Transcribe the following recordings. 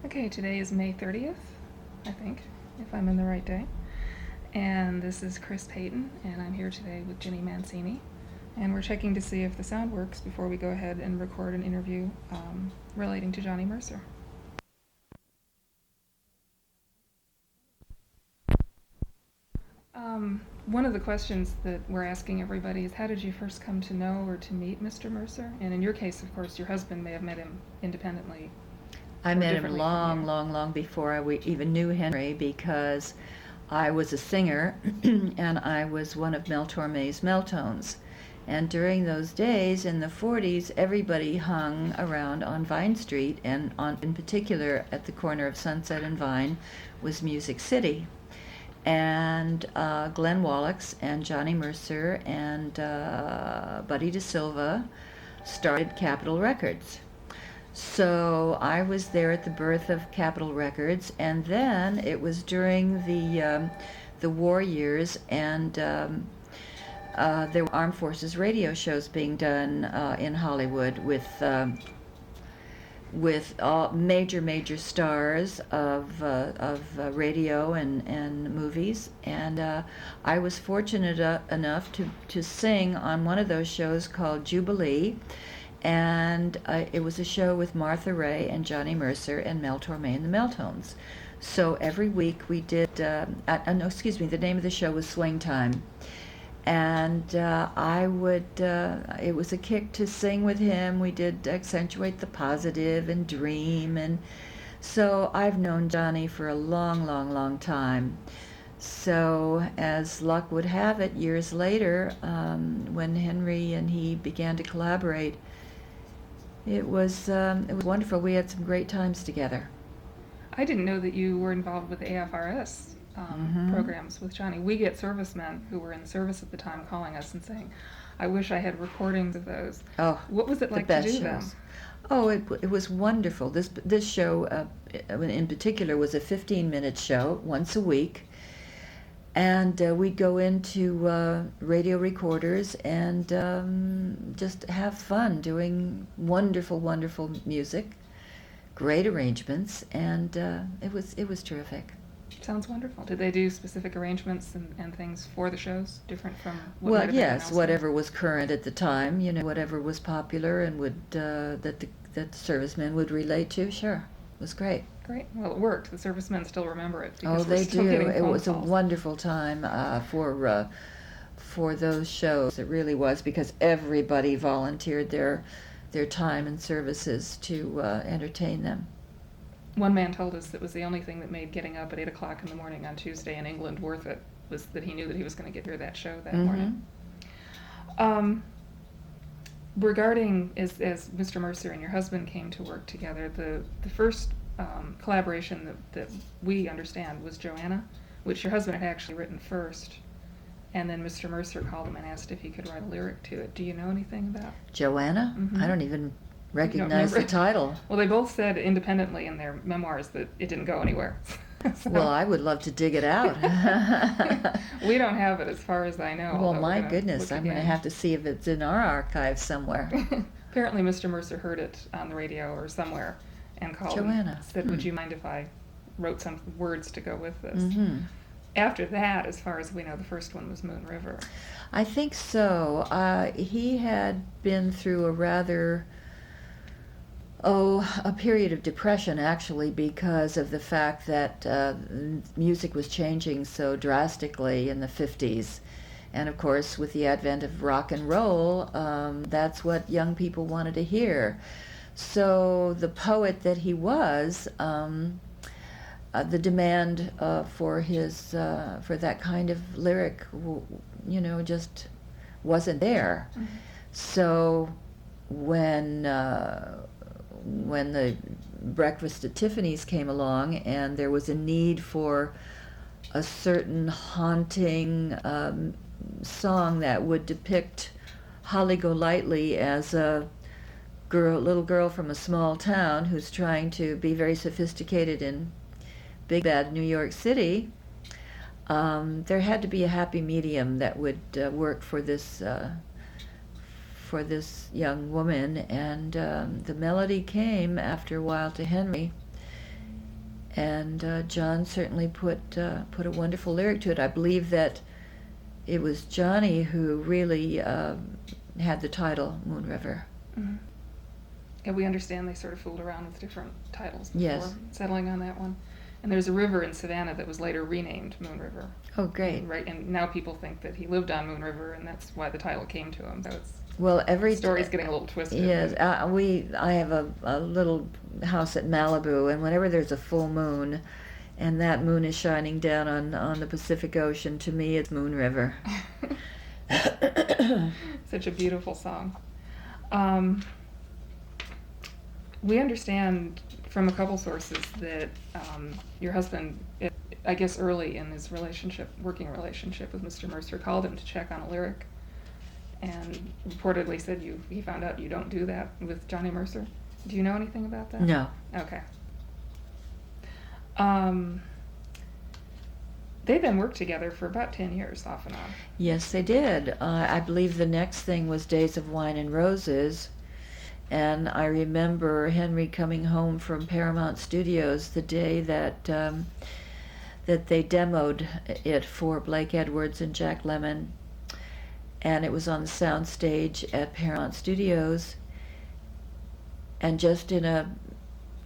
Okay, today is May 30th, I think, if I'm in the right day. And this is Chris Payton, and I'm here today with Ginny Mancini. And we're checking to see if the sound works before we go ahead and record an interview relating to Johnny Mercer. One of the questions that we're asking everybody is, how did you first come to know or to meet Mr. Mercer? And in your case, of course, your husband may have met him independently. I or met him differently from long, you. long, long before even knew Henry, because I was a singer and I was one of Mel Torme's Meltones. And during those days in the 40s, everybody hung around on Vine Street, and in particular at the corner of Sunset and Vine was Music City. And Glenn Wallachs and Johnny Mercer and Buddy DeSilva started Capitol Records. So I was there at the birth of Capitol Records, and then it was during the war years, and there were armed forces radio shows being done in Hollywood with all major stars of radio and movies, and I was fortunate enough to sing on one of those shows called Jubilee. And it was a show with Martha Raye and Johnny Mercer and Mel Torme and the Meltones. So every week we did, no, excuse me, the name of the show was Swing Time. And it was a kick to sing with him. We did Accentuate the Positive and Dream. And so I've known Johnny for a long time. So as luck would have it, years later, when Henry and he began to collaborate, it was wonderful. We had some great times together. I didn't know that you were involved with AFRS programs with Johnny. We get servicemen who were in service at the time calling us and saying, I wish I had recordings of those. Oh, what was it like the to best do shows. them? Oh, it was wonderful. This show in particular was a 15-minute show once a week. And we'd go into radio recorders and just have fun doing wonderful music, great arrangements, and it was terrific. Sounds wonderful. Did they do specific arrangements and things for the shows, different from what might Well, have been yes, elsewhere? whatever was current at the time, whatever was popular and would that the servicemen would relate to, sure, it was great. Great. Well, it worked. The servicemen still remember it because Oh, we're they still do. getting It phone was a calls. wonderful time for those shows. It really was, because everybody volunteered their time and services to entertain them. One man told us that was the only thing that made getting up at 8 o'clock in the morning on Tuesday in England worth it, was that he knew that he was going to get to hear that show that morning. Regarding as Mr. Mercer and your husband came to work together, the first collaboration that we understand was Joanna, which your husband had actually written first, and then Mr. Mercer called him and asked if he could write a lyric to it. Do you know anything about Joanna? Mhm. I don't even You don't recognize the remember? title. Well, they both said independently in their memoirs that it didn't go anywhere. So- Well, I would love to dig it out. We don't have it as far as I know. Well, although we're my gonna goodness, look I'm going to again. have to see if it's in our archive somewhere. Apparently, Mr. Mercer heard it on the radio or somewhere and called Joanna. and said, would you mind if I wrote some words to go with this? Mm-hmm. After that, as far as we know, the first one was Moon River. I think so. He had been through a period of depression, actually, because of the fact that music was changing so drastically in the 50s. And of course, with the advent of rock and roll, that's what young people wanted to hear. So the poet that he was, the demand for that kind of lyric, just wasn't there. Mhm. So when the Breakfast at Tiffany's came along, and there was a need for a certain haunting song that would depict Holly Golightly as a little girl from a small town who's trying to be very sophisticated in big bad New York City, there had to be a happy medium that would work for this young woman, and the melody came after a while to Henry, And John certainly put a wonderful lyric to it. I believe that it was Johnny who really had the title Moon River. Mm-hmm. Yeah, we understand they sort of fooled around with different titles before Yes. settling on that one. And there's a river in Savannah that was later renamed Moon River. Oh, great. Right, and now people think that he lived on Moon River, and that's why the title came to him. So it's Well, every the story's getting a little twisted. Yes, I have a little house at Malibu, and whenever there's a full moon, and that moon is shining down on the Pacific Ocean, to me it's Moon River. Such a beautiful song. We understand from a couple sources that your husband, I guess early in his working relationship with Mr. Mercer, called him to check on a lyric, and reportedly said he found out you don't do that with Johnny Mercer. Do you know anything about that? No. Okay. They then worked together for about 10 years, off and on. Yes, they did. I believe the next thing was Days of Wine and Roses. And I remember Henry coming home from Paramount Studios the day that they demoed it for Blake Edwards and Jack Lemmon. And it was on the sound stage at Paramount Studios. And just in a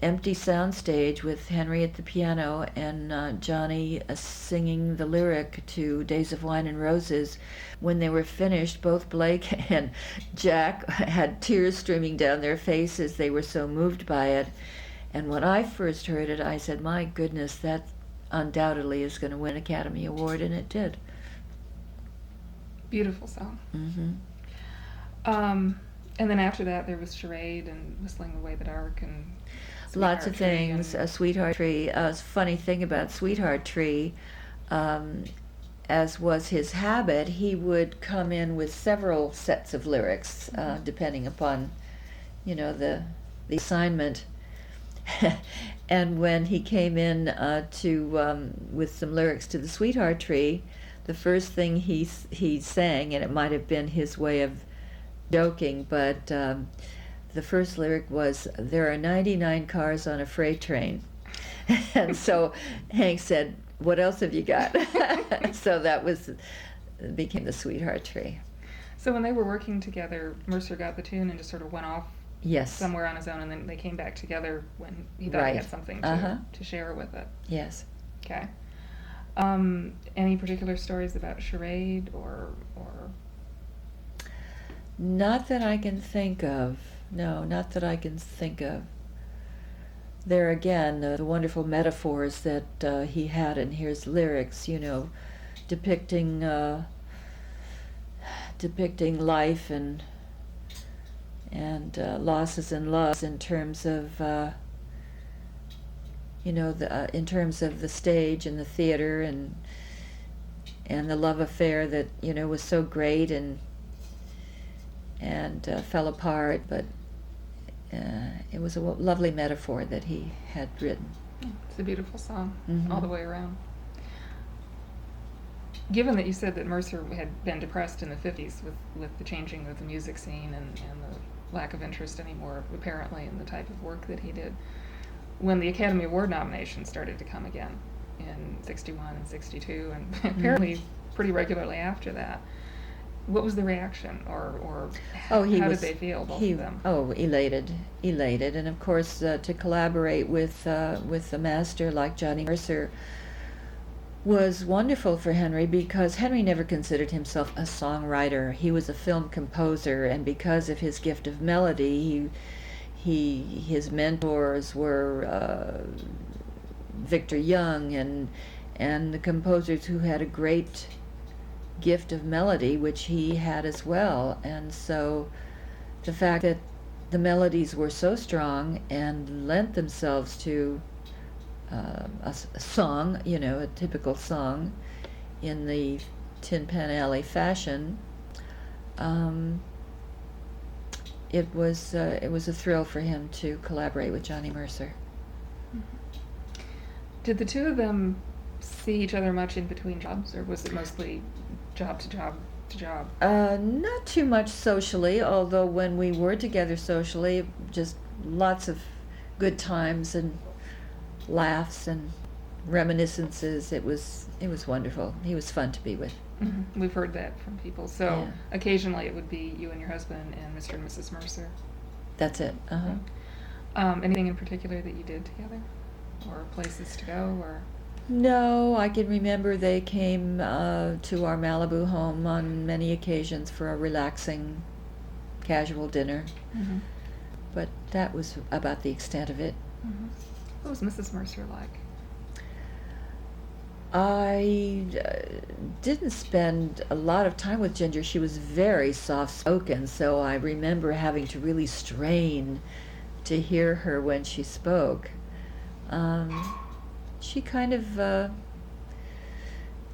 empty sound stage with Henry at the piano and Johnny singing the lyric to Days of Wine and Roses. When they were finished, both Blake and Jack had tears streaming down their faces. They were so moved by it. And when I first heard it, I said, my goodness, that undoubtedly is going to win an Academy Award, and it did. Beautiful song. Mm-hmm. And then after that, there was Charade and Whistling Away the Dark and lots of Sweetheart Tree things. and Sweetheart Tree. A funny thing about Sweetheart Tree, as was his habit, he would come in with several sets of lyrics, depending upon, the assignment. And when he came in with some lyrics to the Sweetheart Tree, the first thing he sang, and it might have been his way of joking, but the first lyric was, "There are 99 cars on a freight train." And so Hank said, "What else have you got?" So that became the Sweetheart Tree. So when they were working together, Mercer got the tune and just sort of went off Yes. somewhere on his own, and then they came back together when he thought Right. he had something to share with it. Yes. Okay. Any particular stories about Charade or Not that I can think of. No, not that I can think of. There again, the wonderful metaphors that he had in his lyrics, depicting life and losses and loves in terms of in terms of the stage and the theater and the love affair that was so great and fell apart, but it was a lovely metaphor that he had written. It's a beautiful song, Mhm. all the way around. Given that you said that Mercer had been depressed in the 50s with the changing of the music scene and the lack of interest anymore, apparently, in the type of work that he did, when the Academy Award nominations started to come again in 61 and 62, and apparently pretty regularly after that, what was the reaction, or how did they feel, both of them? Oh, elated, and of course to collaborate with a master like Johnny Mercer was wonderful for Henry, because Henry never considered himself a songwriter. He was a film composer, and because of his gift of melody, his mentors were Victor Young and the composers who had a great gift of melody, which he had as well. And so the fact that the melodies were so strong and lent themselves to a song, a typical song in the Tin Pan Alley fashion, it was a thrill for him to collaborate with Johnny Mercer. Did the two of them see each other much in between jobs, or was it mostly job to job to job? Not too much socially, although when we were together socially, just lots of good times and laughs and reminiscences. It was wonderful. He was fun to be with. Mm-hmm. We've heard that from people. So Yeah. occasionally it would be you and your husband and Mr. and Mrs. Mercer. That's it. Uh-huh. Anything in particular that you did together? Or places to go? Or No, I can remember they came to our Malibu home on many occasions for a relaxing, casual dinner. Mm-hmm. But that was about the extent of it. Mm-hmm. What was Mrs. Mercer like? I didn't spend a lot of time with Ginger. She was very soft-spoken, so I remember having to really strain to hear her when she spoke. She kind of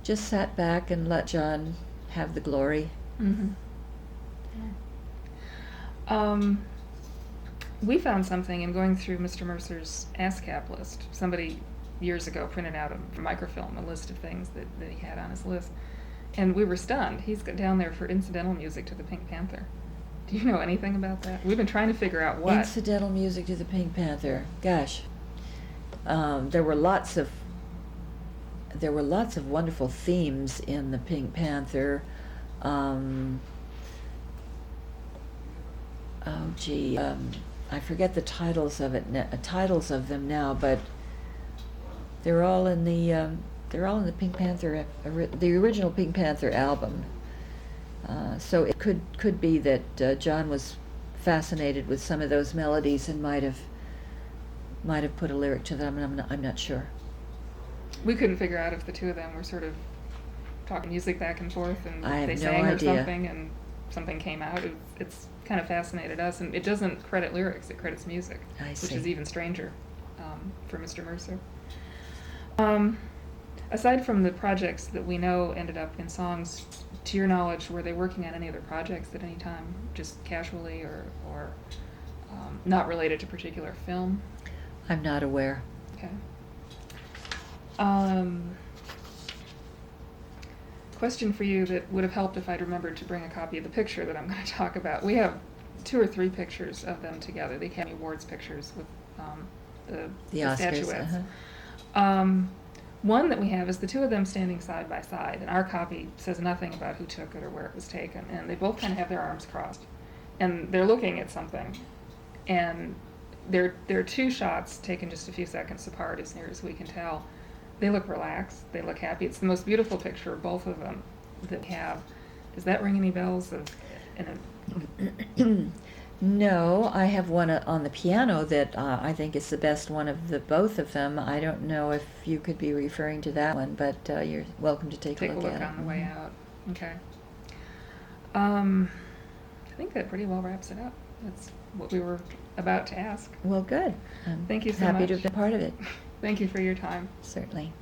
just sat back and let John have the glory. Mm-hmm. We found something in going through Mr. Mercer's ASCAP list. Somebody years ago printed out a microfilm, a list of things that he had on his list. And we were stunned. He's got down there for incidental music to the Pink Panther. Do you know anything about that? We've been trying to figure out what. Incidental music to the Pink Panther. Gosh. There were lots of wonderful themes in the Pink Panther. I forget the titles of them now, but they're all in the Pink Panther, the original Pink Panther album. So it could be that John was fascinated with some of those melodies and might have put a lyric to them. I'm not sure. We couldn't figure out if the two of them were sort of talking music back and forth, and I have they no sang idea. or something, and something came out. It's kind of fascinated us, and it doesn't credit lyrics; it credits music, I which see. is even stranger for Mr. Mercer. Aside from the projects that we know ended up in songs, to your knowledge, were they working on any other projects at any time, just casually or not related to particular film? I'm not aware. Okay. Question for you that would have helped if I'd remembered to bring a copy of the picture that I'm going to talk about. We have 2 or 3 pictures of them together, the Academy Awards pictures with the Oscars. statuettes. Uh-huh. One that we have is the 2 of them standing side by side, and our copy says nothing about who took it or where it was taken, and they both kind of have their arms crossed, and they're looking at something, and there are 2 shots taken just a few seconds apart, as near as we can tell. They look relaxed. They look happy. It's the most beautiful picture of both of them that we have. Does that ring any bells? No, I have one on the piano that I think is the best one of the both of them. I don't know if you could be referring to that one, but you're welcome to take a look at it. on the way out. Okay. I think that pretty well wraps it up. That's what we were about to ask. Well, good. I'm Thank you so happy much. to have been part of it. Thank you for your time. Certainly.